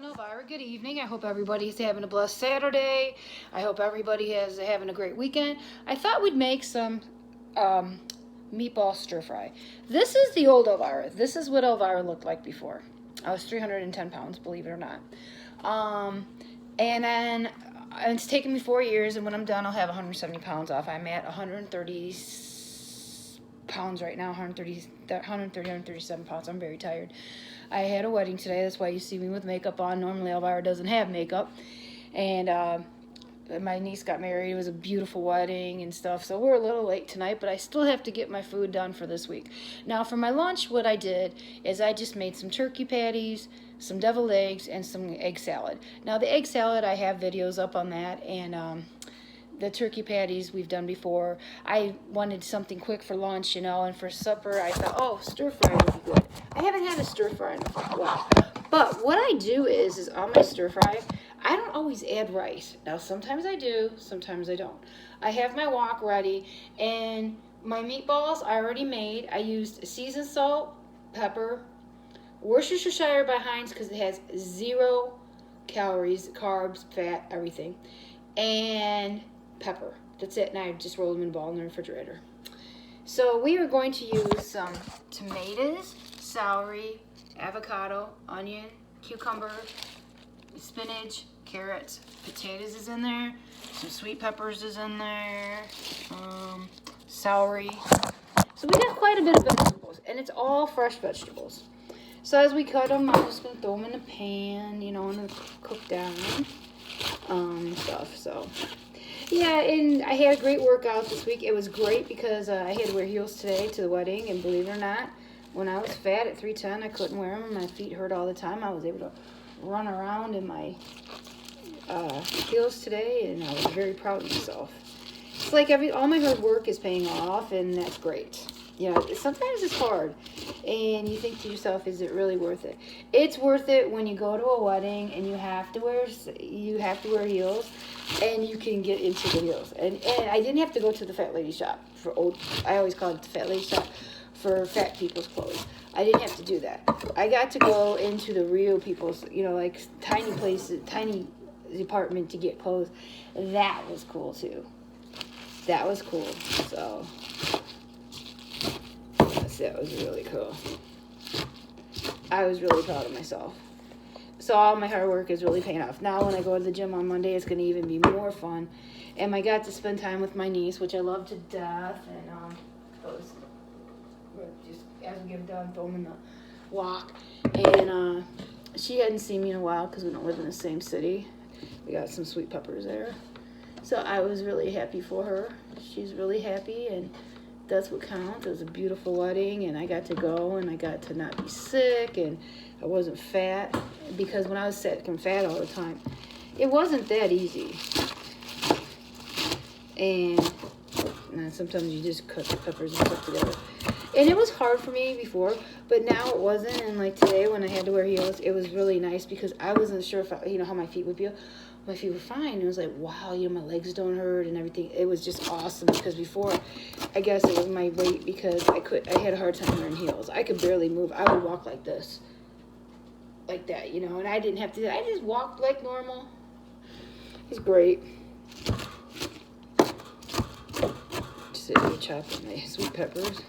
Elvira, good evening. I hope everybody's having a blessed Saturday. I hope everybody is having a great weekend. I thought we'd make some meatball stir fry. This is the old Elvira. This is what Elvira looked like before. I was 310 pounds, believe it or not. And then it's taken me 4 years, and when I'm done, I'll have 170 pounds off. I'm at 130 pounds right now, 137 pounds. I'm very tired. I had a wedding today. That's why you see me with makeup on. Normally, Elvira doesn't have makeup. And my niece got married. It was a beautiful wedding and stuff. So we're a little late tonight, but I still have to get my food done for this week. Now, for my lunch, what I did is I just made some turkey patties, some deviled eggs, and some egg salad. Now, the egg salad, I have videos up on that. And the turkey patties we've done before. I wanted something quick for lunch, you know, and for supper I thought, oh, stir fry would be good. I haven't had a stir fry in a while. But what I do is on my stir fry, I don't always add rice. Now, sometimes I do, sometimes I don't. I have my wok ready, and my meatballs I already made. I used seasoned salt, pepper, Worcestershire by Heinz because it has 0 calories, carbs, fat, everything, and pepper. That's it. And I just rolled them in a ball in the refrigerator. So we are going to use some tomatoes, celery, avocado, onion, cucumber, spinach, carrots, potatoes is in there, some sweet peppers is in there, celery. So we got quite a bit of vegetables, and it's all fresh vegetables. So as we cut them, I'm just going to throw them in the pan, you know, and cook down stuff. So yeah, and I had a great workout this week. It was great because I had to wear heels today to the wedding, and believe it or not, when I was fat at 310, I couldn't wear them, and my feet hurt all the time. I was able to run around in my heels today, and I was very proud of myself. It's like all my hard work is paying off, and that's great. You know, sometimes it's hard, and you think to yourself, is it really worth it? It's worth it when you go to a wedding and you have to wear heels, and you can get into the heels. And I didn't have to go to the fat lady shop for I always call it the fat lady shop for fat people's clothes. I didn't have to do that. I got to go into the real people's, you know, like tiny places, tiny department to get clothes. That was cool too. That was cool. So that was really cool. I was really proud of myself. So all my hard work is really paying off. Now when I go to the gym on Monday, it's going to even be more fun. And I got to spend time with my niece, which I love to death. And just as we get done, throw them in the wok. And she hadn't seen me in a while because we don't live in the same city. We got some sweet peppers there. So I was really happy for her. She's really happy, and that's what counts. It was a beautiful wedding, and I got to go, and I got to not be sick, and I wasn't fat, because when I was sick and fat all the time, it wasn't that easy. And sometimes you just cut the peppers and stuff together. And it was hard for me before, but now it wasn't. And like today when I had to wear heels, it was really nice because I wasn't sure if how my feet would feel. My feet were fine. It was like, wow, my legs don't hurt and everything. It was just awesome because before, I guess it was my weight because I had a hard time wearing heels. I could barely move. I would walk like this, like that, and I didn't have to. I just walked like normal. It's great. Just sit here chopping my sweet peppers.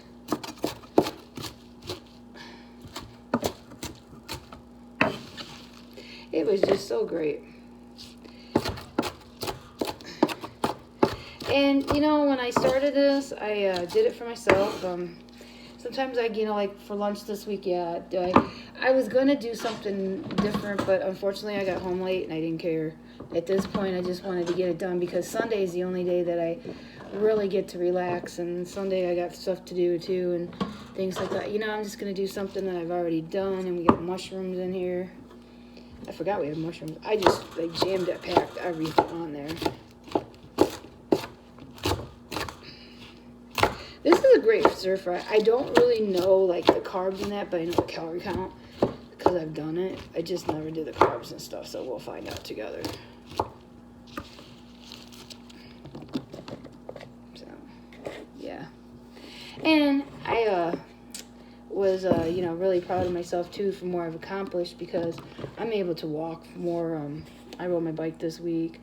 It was just so great. And, when I started this, I did it for myself. Sometimes like for lunch this week, I was going to do something different, but unfortunately I got home late and I didn't care. At this point, I just wanted to get it done because Sunday is the only day that I really get to relax. And Sunday I got stuff to do too and things like that. I'm just going to do something that I've already done, and we got mushrooms in here. I forgot we had mushrooms. I just jammed it, packed everything on there. This is a great stir fry. I don't really know the carbs in that, but I know the calorie count because I've done it. I just never did the carbs and stuff, so we'll find out together. So, yeah. And I was was, you know, really proud of myself too for more I've accomplished, because I'm able to walk more. I rode my bike this week,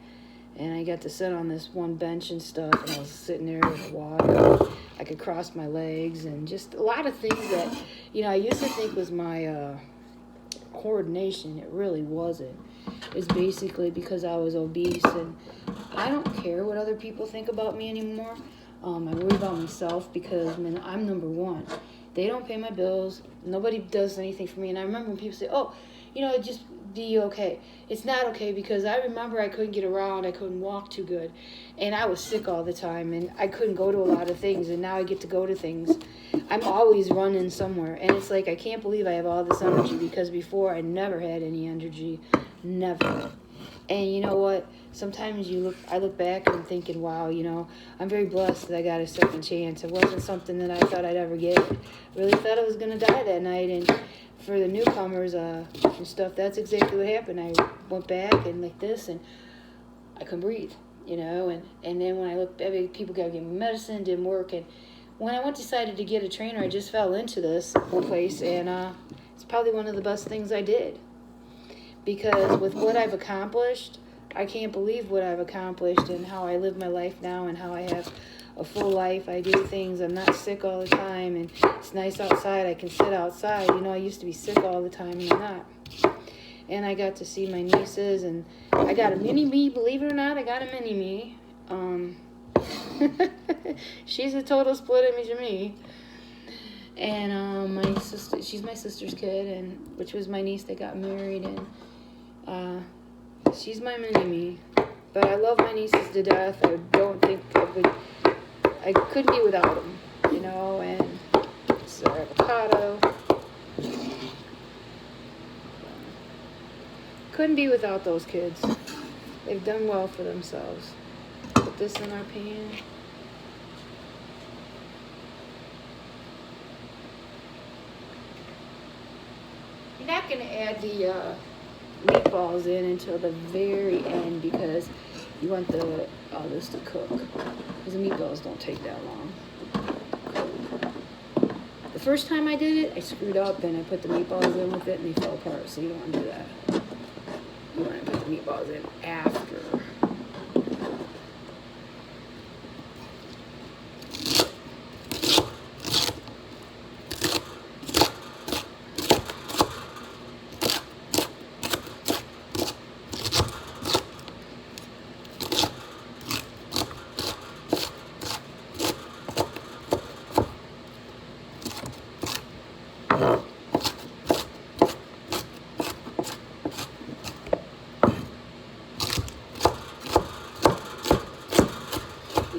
and I got to sit on this one bench and stuff, and I was sitting there with water. I could cross my legs, and just a lot of things that, you know, I used to think was my coordination. It really wasn't. It's basically because I was obese, and I don't care what other people think about me anymore. I worry about myself, because, man, I'm number one. They don't pay my bills. Nobody does anything for me. And I remember when people say, oh, you know, just be okay. It's not okay, because I remember I couldn't get around. I couldn't walk too good. And I was sick all the time, and I couldn't go to a lot of things. And now I get to go to things. I'm always running somewhere. And it's like, I can't believe I have all this energy, because before I never had any energy. Never. And you know what? Sometimes I look back and I'm thinking, wow, you know, I'm very blessed that I got a second chance. It wasn't something that I thought I'd ever get. Really thought I was going to die that night. And for the newcomers and stuff, that's exactly what happened. I went back and like this, and I couldn't breathe, you know. And then when I looked, people got to give me medicine, didn't work. And when I decided to get a trainer, I just fell into this whole place. And it's probably one of the best things I did. Because with what I've accomplished, I can't believe what I've accomplished and how I live my life now, and how I have a full life. I do things. I'm not sick all the time, and it's nice outside. I can sit outside. You know, I used to be sick all the time, and I'm not. And I got to see my nieces, and I got a mini-me. Believe it or not, I got a mini-me. She's a total split image of me. And my sister, she's my sister's kid, and which was my niece that got married, and she's my mini-me. But I love my nieces to death. I don't think I couldn't be without them, you know. And it's their avocado. Couldn't be without those kids. They've done well for themselves. Put this in our pan. You're not going to add the meatballs in until the very end, because you want all this to cook, because the meatballs don't take that long. The first time I did it, I screwed up and I put the meatballs in with it and they fell apart, so you don't want to do that. You want to put the meatballs in after.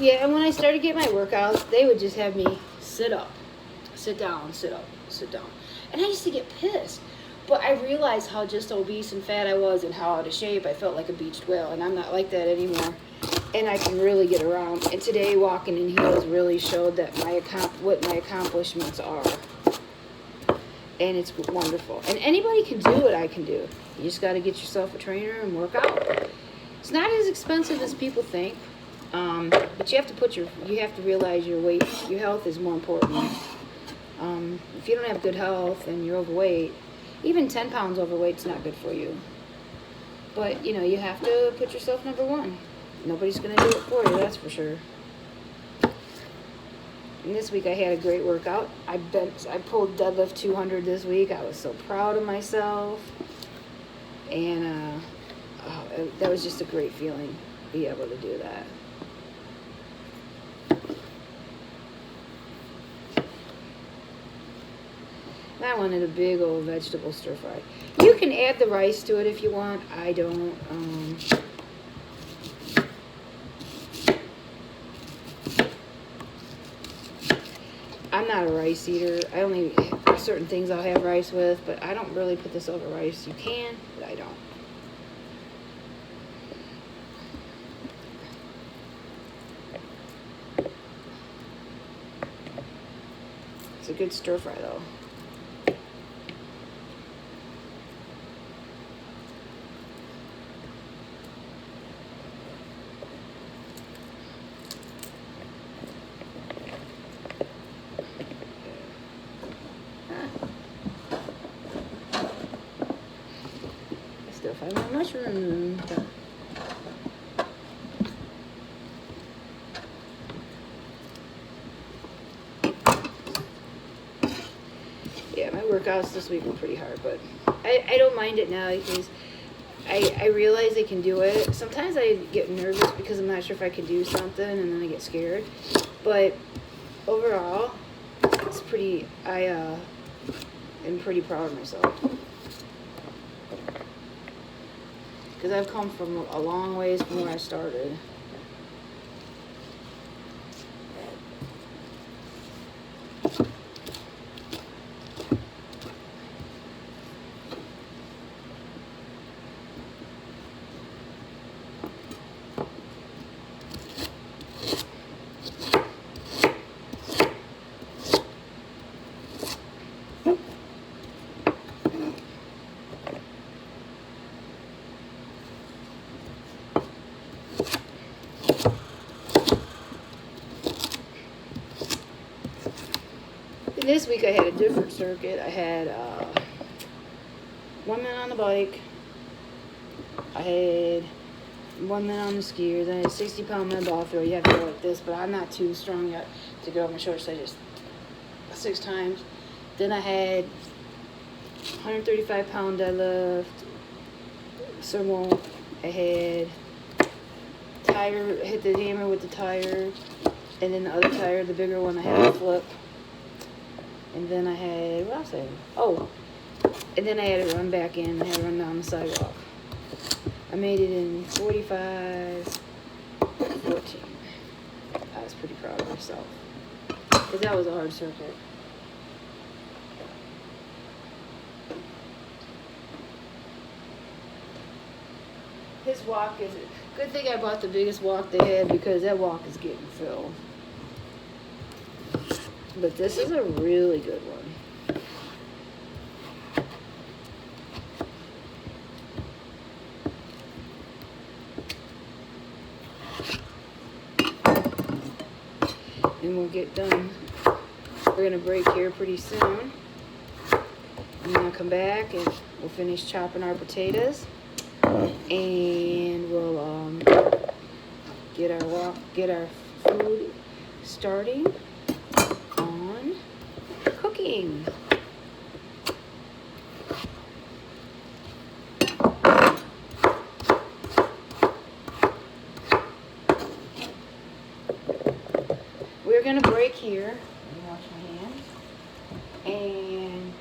Yeah, and when I started getting my workouts, they would just have me sit up, sit down, sit up, sit down. And I used to get pissed. But I realized how just obese and fat I was, and how out of shape I felt like a beached whale. And I'm not like that anymore. And I can really get around. And today, walking in heels really showed that what my accomplishments are. And it's wonderful. And anybody can do what I can do. You just got to get yourself a trainer and work out. It's not as expensive as people think. But you have to realize your weight, your health is more important. If you don't have good health and you're overweight, even 10 pounds overweight is not good for you. But, you know, you have to put yourself number one. Nobody's going to do it for you, that's for sure. And this week I had a great workout. I pulled deadlift 200 this week. I was so proud of myself. And that was just a great feeling, be able to do that. I wanted a big old vegetable stir fry. You can add the rice to it if you want. I don't. I'm not a rice eater. I only certain things I'll have rice with, but I don't really put this over rice. You can, but I don't. It's a good stir fry though. find my mushroom. Yeah, my workouts this week were pretty hard, but I don't mind it now because I realize I can do it. Sometimes I get nervous because I'm not sure if I can do something, and then I get scared. But overall, it's pretty. I am pretty proud of myself because I've come from a long ways from where I started. This week I had a different circuit. I had 1 minute on the bike. I had 1 minute on the skiers. I had a 60-pound Meatball throw. You have to go like this, but I'm not too strong yet to go on my shoulders, so I just 6 times. Then I had 135-pound deadlift, sumo. I had tire, hit the hammer with the tire, and then the other tire, the bigger one, I had a flip. And then I had, what else I had? Oh, and then I had to run back in. I had to run down the sidewalk. I made it in 45, 14. I was pretty proud of myself. Because that was a hard circuit. This walk is, good thing I bought the biggest walk they had because that walk is getting filled. But this is a really good one. And we'll get done. We're going to break here pretty soon. I'm going to come back and we'll finish chopping our potatoes. And we'll get our food starting on cooking. We're gonna break here. Let me wash my hands. And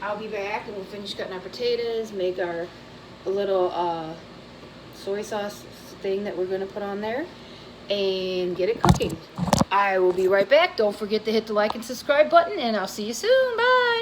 I'll be back and we'll finish cutting our potatoes, make our little soy sauce thing that we're gonna put on there, and get it cooking. I will be right back. Don't forget to hit the like and subscribe button, and I'll see you soon. Bye.